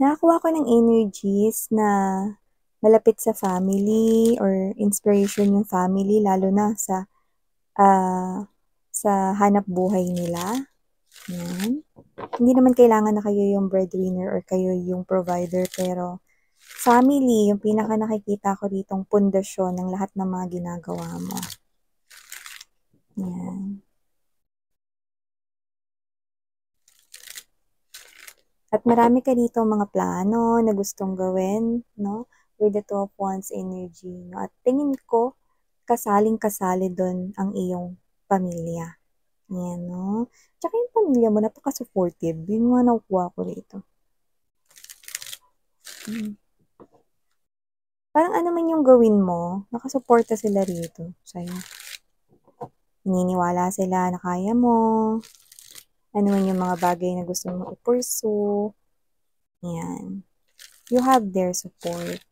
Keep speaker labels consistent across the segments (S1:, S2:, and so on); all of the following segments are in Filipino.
S1: Nakakuha ko ng energies na malapit sa family or inspiration yung family lalo na sa hanap buhay nila. Yan. Hindi naman kailangan na kayo yung breadwinner or kayo yung provider, pero family, yung pinaka nakikita ko ditong pundasyon ng lahat ng mga ginagawa mo. Yan. At marami ka dito mga plano na gustong gawin, no? With the 12 Wands energy, no? At tingin ko, kasaling-kasali doon ang iyong pamilya. Yan, no? Tsaka yung pamilya mo, napaka-supportive. Yun nga nakukuha ko rito. Parang ano man yung gawin mo, nakasuporta sila rito sa'yo. Naniniwala sila na kaya mo. Ano man yung mga bagay na gusto mo i-pursue. Yan. You have their support.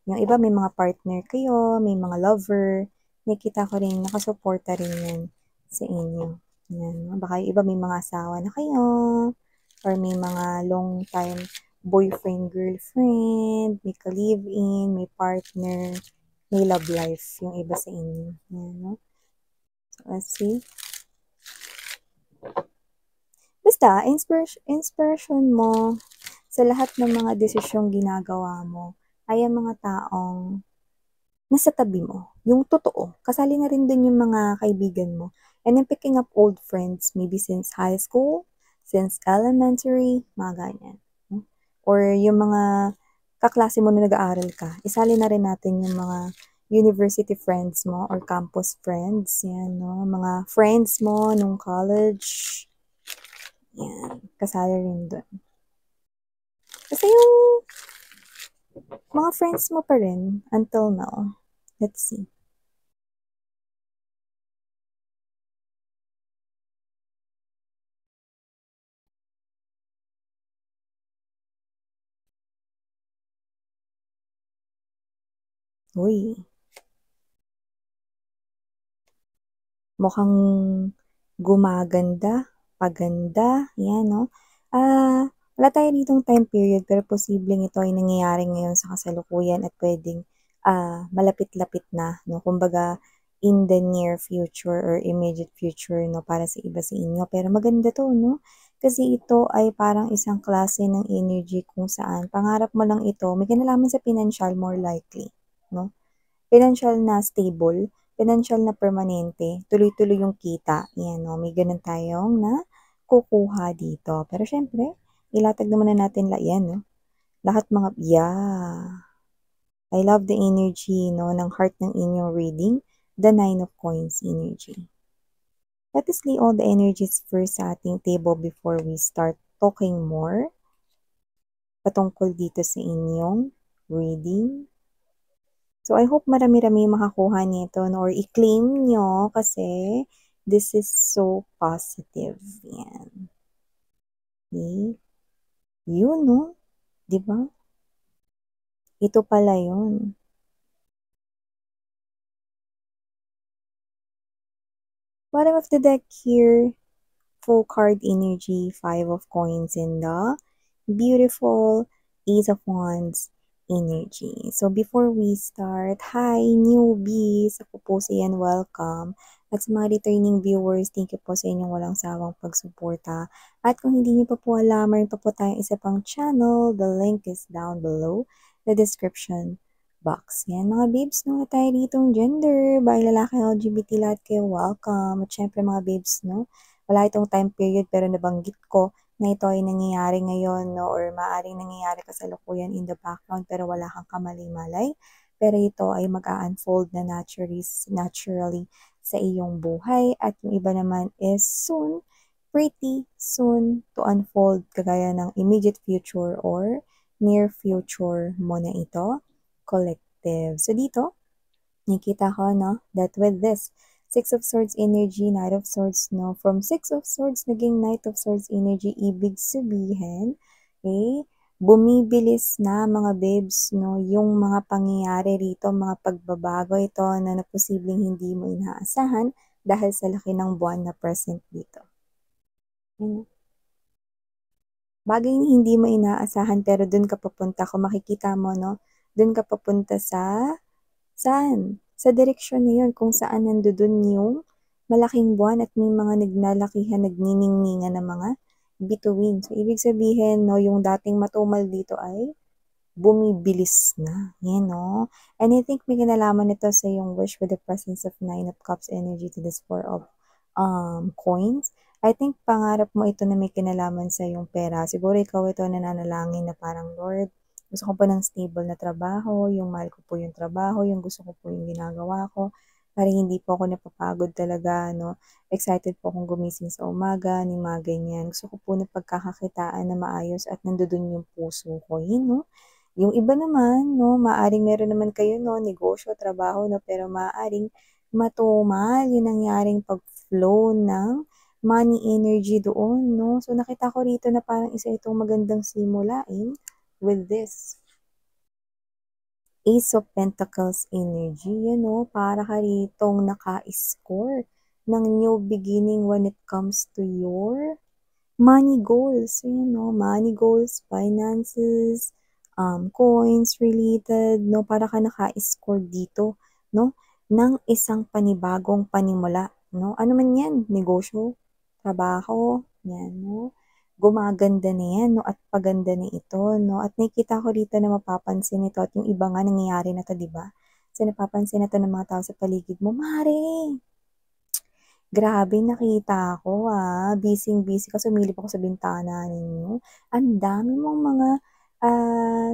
S1: Yung iba may mga partner kayo, may mga lover. Nakita ko rin, nakasuporta rin yan sa inyo. Yan. Baka yung iba may mga asawa na kayo, or may mga long time boyfriend, girlfriend, may ka-live-in, may partner, may love life yung iba sa inyo. Yan, no? So, let's see. Basta, inspiration mo sa lahat ng mga desisyong ginagawa mo ay ang mga taong nasa tabi mo. Yung totoo. Kasali na rin dun yung mga kaibigan mo. And then picking up old friends, maybe since high school, since elementary, mga ganyan. Or yung mga kaklase mo na nag-aaral ka. Isali na rin natin yung mga university friends mo or campus friends. Yan, no? Mga friends mo nung college. Yan. Kasali rin dun. Kasi yung mga friends mo pa rin until now. Let's see. Uy. Mukhang gumaganda, paganda, yan, no? Wala tayo ditong time period, pero posibleng ito ay nangyayari ngayon sa kasalukuyan at pwedeng malapit-lapit na, no? Kumbaga, in the near future or immediate future, no? Para sa iba sa inyo. Pero maganda to, no? Kasi ito ay parang isang klase ng energy kung saan pangarap mo lang ito, may kinalaman sa financial more likely, no? Financial na stable, financial na permanente, tuloy-tuloy yung kita. Yan, no? May ganun tayong na kukuha dito. Pero syempre, ilatag naman na natin yan, no? Lahat mga, yeah. I love the energy, no, ng heart ng inyong reading, the 9 of Coins energy. Let us lay all the energies first sa ating table before we start talking more patungkol dito sa inyong reading. So, I hope marami-rami makakuha nito, no? Or i-claim nyo kasi this is so positive. Yan. Okay? Yun, no? Diba? Ito pala yun. Bottom of the deck here, full card energy, 5 of Coins in the beautiful Ace of Wands energy. So, before we start, hi, newbies! Ako po si Ian, welcome. At sa mga returning viewers, thank you po sa inyong walang sawang pagsuporta. At kung hindi niyo pa po alam, mayroon pa po tayong isa pang channel. The link is down below the description box. Yan mga babes, no, tayo ditong gender, by lalaki, LGBT, lahat kayo welcome. At syempre mga babes, no, wala itong time period pero nabanggit ko na ito ay nangyayari ngayon, no, or maaaring nangyayari kasalukuyan in the background pero wala kang kamali-malay. Pero ito ay mag-a-unfold na naturally sa iyong buhay at yung iba naman is soon, pretty soon to unfold kagaya ng immediate future or near future mo na ito, collective. So dito, nakita ko, no, that with this Six of Swords energy, Knight of Swords, no? From Six of Swords, naging Knight of Swords energy, ibig sabihin, okay, bumibilis na mga babes, no? Yung mga pangyayari rito, mga pagbabago ito na posibleng hindi mo inaasahan dahil sa laki ng buwan na present dito. Okay. bagay na hindi mo inaasahan pero dun ka papunta kung makikita mo 'no, dun ka papunta sa saan? Sa direksyon na yun kung saan nandudun yung malaking buwan at may mga naglalakihan, nagniningningan na mga bituin. So, ibig sabihin 'no, yung dating matumal dito ay bumibilis na, yan 'no. And I think may kinalaman nito sa yung wish with the presence of Nine of Cups energy to this Four of coins. I think pangarap mo ito na may kinalaman sa yung pera. Siguro ikaw ito nananalangin na parang, "Lord, gusto ko po ng stable na trabaho, yung mahal ko po yung trabaho, yung gusto ko po yung ginagawa ko, para hindi po ako napapagod talaga 'no. Excited po akong gumising sa umaga," yung mga ganyan. "Gusto ko po ng pagkakakitaan na maayos at nandudun yung puso ko." Yun 'no. Yung iba naman 'no, maaaring meron naman kayo 'no, negosyo, trabaho 'no, pero maaaring matumal yung nangyaring pag-flow ng money energy doon 'no. So, nakita ko rito na parang isa itong magandang simulain with this Ace of Pentacles energy, yan 'no, para ka ritong naka-score ng new beginning when it comes to your money goals, ayan 'no, money goals, finances, coins related 'no, para ka naka-score dito 'no, ng isang panibagong panimula 'no. Ano man 'yan, negosyo, trabaho, 'yan 'no. Gumaganda na 'yan 'no at paganda na ito 'no at nakikita ko rito na mapapansin ito at yung iba nga nangyayari na 'to 'di ba? So napapansin na 'to ng mga tao sa paligid mo, "Mare, grabe nakita ko, busy-busy ka sumilip ako sa bintana ninyo. Ang dami mong mga,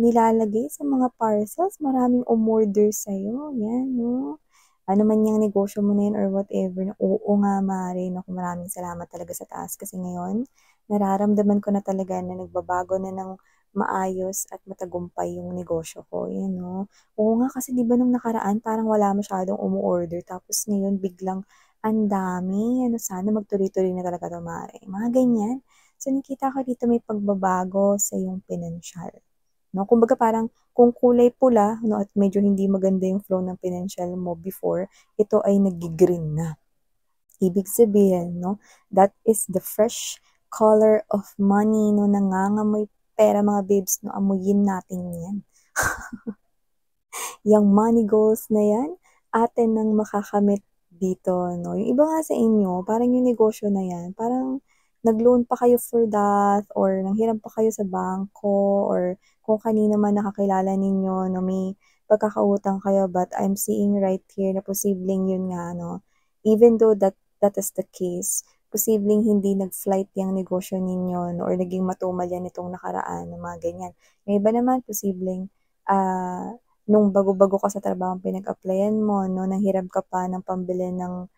S1: nilalagay sa mga parcels, maraming umorder sa'yo, 'yan 'no. Ano man yang negosyo mo na 'yan or whatever na oo nga mare, naku maraming salamat talaga sa taas kasi ngayon nararamdaman ko na talaga na nagbabago na ng maayos at matagumpay yung negosyo ko, 'yan 'no. Oo nga kasi 'di ba nung nakaraan parang wala masyadong umo-order tapos ngayon biglang ang dami, ano sana magtuloy-tuloy na talaga 'to mare, mga ganyan. So nakita ko dito may pagbabago sa iyong pinansiyal, 'no. Kumbaga parang kung kulay pula 'no at medyo hindi maganda yung flow ng pinansiyal mo before, ito ay naggi-green na. Ibig sabihin 'no, that is the fresh color of money 'no, nangangamoy pera mga babes 'no, amuyin natin 'yan. Yang money goals na 'yan, atin ng makakamit dito 'no. Yung iba nga sa inyo parang yung negosyo na 'yan parang nag-loan pa kayo for that or nanghiram pa kayo sa bangko or kung kanino man nakakilala ninyo 'no, may pagkakautang kayo but I'm seeing right here na posibleng yun nga 'no, even though that is the case, posibleng hindi nag-flight yang negosyo ninyo 'no or naging matumal yan nitong nakaraan, mga ganyan. Yung iba naman posibleng, nung bago-bago ka sa trabahong pinag-applyan mo 'no, nanghiram ka pa ng pambili ng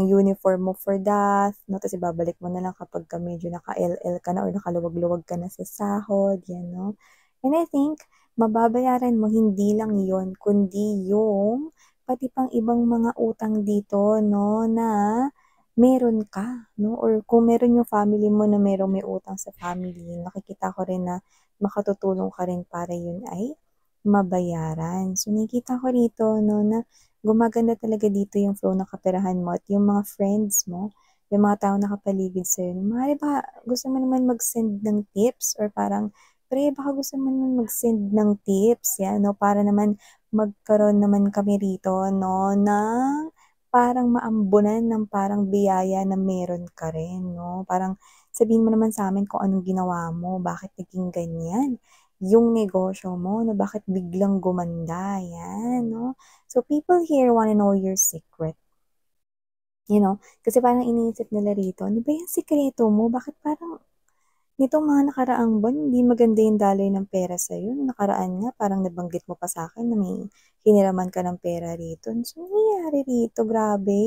S1: uniform mo for that 'no, ta's ibabalik mo na lang kapagka medyo naka-LL ka na or nakaluwag-luwag ka na sa sahod, 'yan 'no. And I think mababayaran mo hindi lang 'yon kundi yung pati pang ibang mga utang dito 'no, na meron ka 'no or kung meron yung family mo na merong may utang sa family, nakikita ko rin na makatutulong ka rin para yun ay mabayaran. So, nakikita ko rito 'no, na gumaganda talaga dito yung flow ng kaperahan mo at yung mga friends mo, yung mga taong nakapaligid sa'yo, maaari ba gusto mo naman mag-send ng tips or parang, "Pre, baka gusto mo naman mag-send ng tips," 'yan 'no, para naman magkaroon naman kami rito 'no, ng parang maambunan ng parang biyaya na meron ka rin 'no. Parang sabihin mo naman sa'min kung anong ginawa mo, bakit naging ganyan yung negosyo mo 'no, bakit biglang gumanda, 'yan 'no. So, people here wanna know your secret, you know, kasi parang iniisip nila rito, "Ano ba yung sikreto mo, bakit parang nitong mga nakaraang buwan hindi maganda yung daloy ng pera sa'yo, nung nakaraan nga parang nabanggit mo pa sa'kin na may hiniraman ka ng pera rito, so anong nangyayari rito, grabe,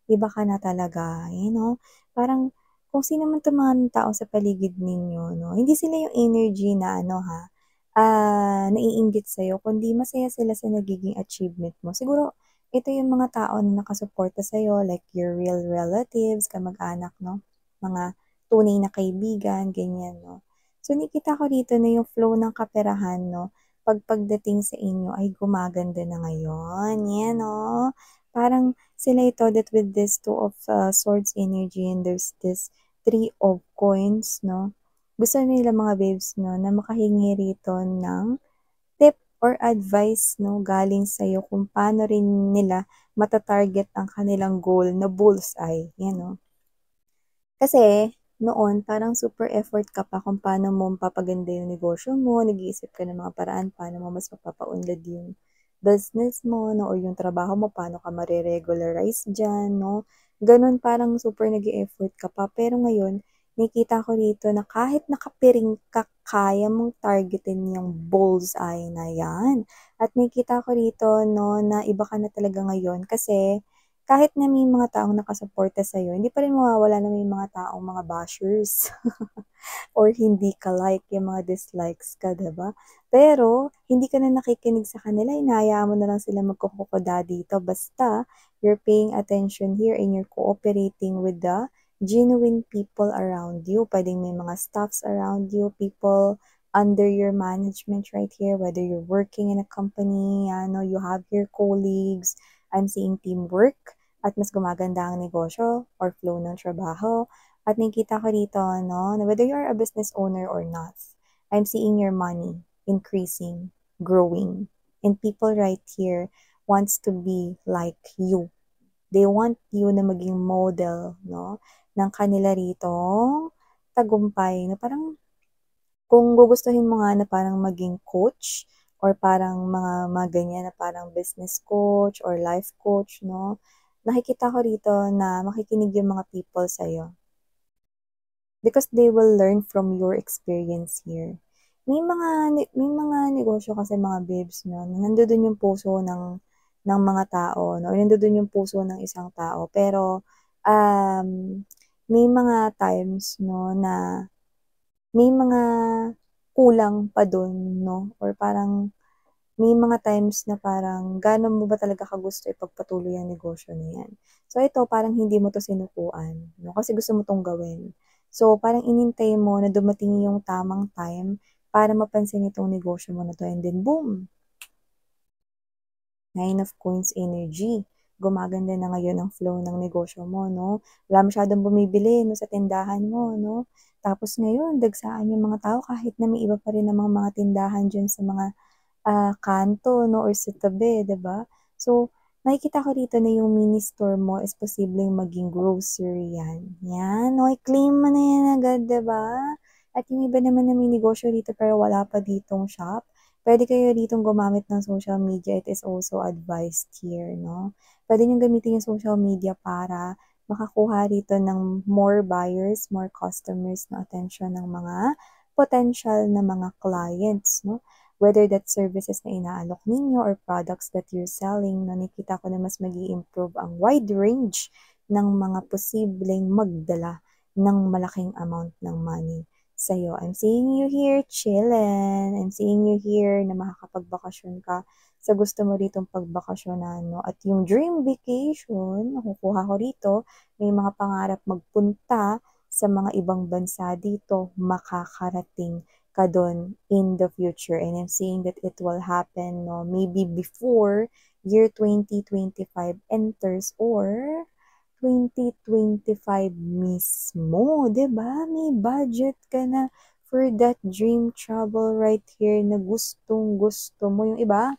S1: iba ka na talaga." You know, parang kung sino man 'tong mga tao sa paligid ninyo 'no, hindi sila yung energy na ano ha, naiinggit sa'yo kundi masaya sila sa nagiging achievement mo. Siguro ito yung mga tao na nakasuporta sa'yo like your real relatives, kamag-anak 'no, mga tunay na kaibigan, ganyan 'no. So nakikita ko dito na yung flow ng kaperahan 'no, pagdating sa inyo ay gumaganda na ngayon, 'yan 'no. Parang sila ito that with this Two of Swords energy and there's this Three of Coins 'no, gusto nila mga babes 'no, na makahingi rito ng tip or advice 'no, galing sa'yo kung paano rin nila mata-target ang kanilang goal na bullseye, 'yan 'no. Kasi noon parang super effort ka pa kung paano mo mapapaganda yung negosyo mo, nag-iisip ka ng mga paraan paano mo mas mapapaunlad yung business mo 'no, or yung trabaho mo paano ka mare-regularize diyan 'no. Gano'n parang super nag-e-effort ka pa. Pero ngayon nakikita ko dito na kahit nakapiring ka, kaya mong targetin yung bullseye na 'yan. At nakikita ko rito 'no, na iba ka na talaga ngayon kasi kahit na may mga taong nakasuporta sa'yo, hindi pa rin mawawala na may mga taong mga bashers or hindi ka like, yung mga dislikes ka, 'di ba? Pero hindi ka na nakikinig sa kanila, hinahayaan mo na lang sila magkukukuda dito basta you're paying attention here and you're cooperating with the genuine people around you. Puwedeng may mga staffs around you, people under your management right here, whether you're working in a company, ano, you have your colleagues. I'm seeing teamwork at mas gumaganda ang negosyo or flow ng trabaho. At nakikita ko dito 'no, na whether you are a business owner or not, I'm seeing your money increasing, growing, and people right here wants to be like you. They want you na maging model 'no, ng kanila ritong tagumpay na parang kung gugustuhin mo nga na parang maging coach or parang mga ganyan na parang business coach or life coach 'no, nakikita ko rito na makikinig yung mga people sa'yo. Because they will learn from your experience here. May mga negosyo kasi mga babes 'no, na nandodo'n yung puso ng mga tao 'no, nandodo'n yung puso ng isang tao pero, um, may mga times 'no na may mga kulang pa do'n 'no or parang may mga times na parang gaano mo ba talaga kagusto ipagpatuloy ang negosyo na 'yan. So ito parang hindi mo 'to sinukuan 'no, kasi gusto mo 'tong gawin. So parang inintay mo na dumating yung tamang time para mapansin itong negosyo mo na 'to and then boom, Nine of Coins energy. Gumaganda na ngayon ang flow ng negosyo mo 'no, wala masyadong bumibili 'no sa tindahan mo 'no. Tapos ngayon dagsaan yung mga tao kahit na may iba pa rin namang mga tindahan diyan sa mga kanto 'no or sa tabi, 'di ba? So, nakikita ko dito na yung mini store mo is posibleng maging grocery 'yan. 'Yan, claim mo na 'yan agad, 'di ba? At yung iba naman na may negosyo dito pero wala pa ditong shop, puwede kayo ditong gumamit ng social media. It is also advised here 'no. Puwede niyong gamitin yung social media para makakuha rito ng more buyers, more customers na attention ng mga potential na mga clients 'no. Whether that services na inaalok ninyo or products that you're selling, no, nakikita ko na mas mag improve ang wide range ng mga posibleng magdala ng malaking amount ng money sa'yo. I'm seeing you here chillin'. I'm seeing you here na makakapagbakasyon ka sa gusto mo ritong pagbakasyonan, no? At yung dream vacation, nakukuha ko rito, may mga pangarap magpunta sa mga ibang bansa dito, makakarating ka dun in the future. And I'm seeing that it will happen, no, maybe before year 2025 enters or 2025 mismo, 'di ba? May budget ka na for that dream travel right here na gustong-gusto mo. Yung iba,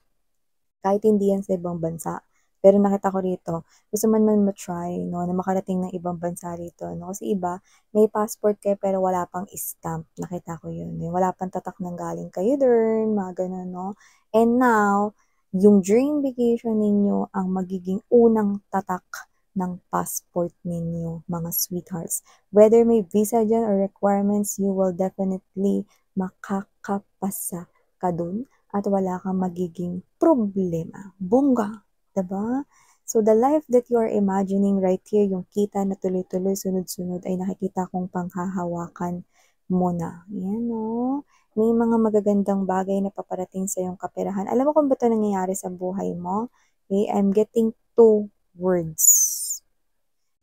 S1: kahit hindi yan sa ibang bansa. Pero nakita ko rito, gusto man ma-try 'no, na makarating ng ibang bansa rito 'no. Kasi iba, may passport kayo pero wala pang stamp, nakita ko yun. Yung wala pang tatak ng galing kayo dun, mga gano'n 'no. And now, yung dream vacation ninyo ang magiging unang tatak ng passport ninyo, mga sweethearts. Whether may visa diyan or requirements, you will definitely makakapasa ka dun at wala kang magiging problema. Bongga, 'di ba? So the life that you are imagining right here, yung kita na tuloy-tuloy, sunod-sunod ay nakikita kong panghahawakan mo na. Yan 'no. May mga magagandang bagay na paparating sa iyong kaperahan. Alam mo kung ba't 'to nangyayari sa buhay mo? Okay, I'm getting two words.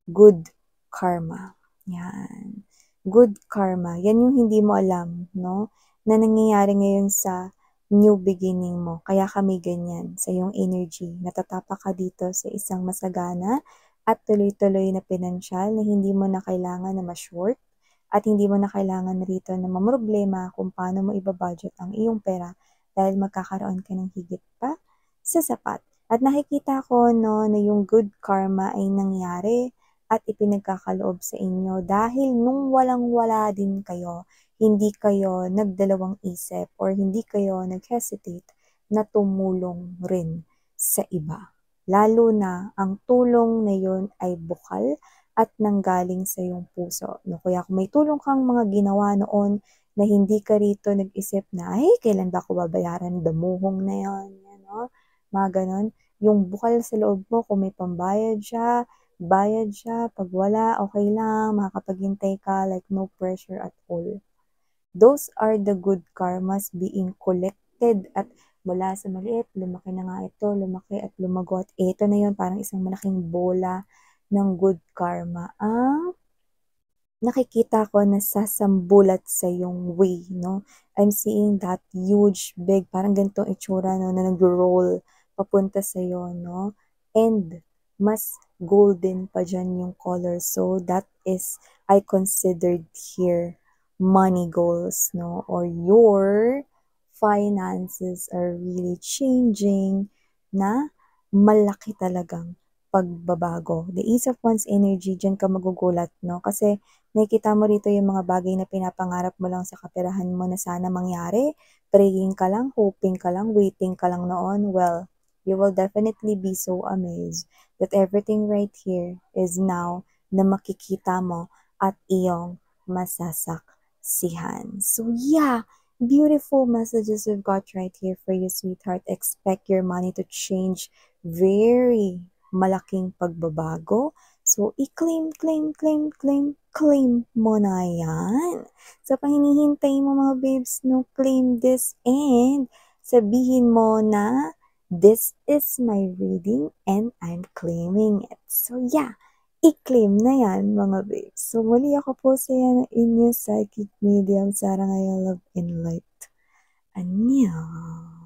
S1: Good karma. Yan. Good karma. Yan yung hindi mo alam, no? Na nangyayari ngayon sa new beginning mo. Kaya kami ganyan sa yung energy. Natatapak ka dito sa isang masagana at tuloy-tuloy na pinansyal na hindi mo na kailangan na ma-short. at hindi mo na kailangan rito na mamroblema kung paano mo iba-budget ang iyong pera dahil magkakaroon ka ng higit pa sa sapat. At nakikita ko 'no, na yung good karma ay nangyari at ipinagkakaloob sa inyo dahil nung walang-wala din kayo, hindi kayo nagdalawang isip or hindi kayo nag-hesitate na tumulong rin sa iba. Lalo na ang tulong na yun ay bukal at nanggaling sa iyong puso, 'no. Kaya kung may tulong kang mga ginawa noon na hindi ka rito nag-isip na, "Ay, kailan ba ako babayaran, damuhong na 'yan," 'yan 'no, mga gano'n. Yung bukal sa loob mo kung may pambayad siya, bayad siya, 'pag wala, okey lang, makakapaghintay ka, like no pressure at all. Those are the good karmas being collected at mula sa maliit, lumaki na nga ito, lumaki at lumago at ito na yun, parang isang malaking bola ng good karma ang nakikita ko na sasambulat sa iyong way 'no. I'm seeing that huge, big, parang ganitong itsura 'no, na nagro-roll papunta sa'yo 'no, and mas golden pa diyan yung color. So that is I considered here money goals 'no, or your finances are really changing na malaki talagang pagbabago. The Ace of Wands energy, diyan ka magugulat 'no, kasi nakikita mo rito yung mga bagay na pinapangarap mo lang sa kaperahan mo na sana mangyari, praying ka lang, hoping ka lang, waiting ka lang noon. Well, you will definitely be so amazed that everything right here is now na makikita mo at iyong masasaksihan. So yeah, beautiful messages we've got right here for you, sweetheart. Expect your money to change very malaking pagbabago. So, i-claim, claim, claim, claim, claim mo na yan. Sa pang hinihintay mo mga babes, no, claim this and sabihin mo na, this is my reading and I'm claiming it. So, yeah, i-claim na yan mga babes. So, muli ako po sa yan, inyong psychic medium, Sarah Ngayon Love and Light. Annyeong!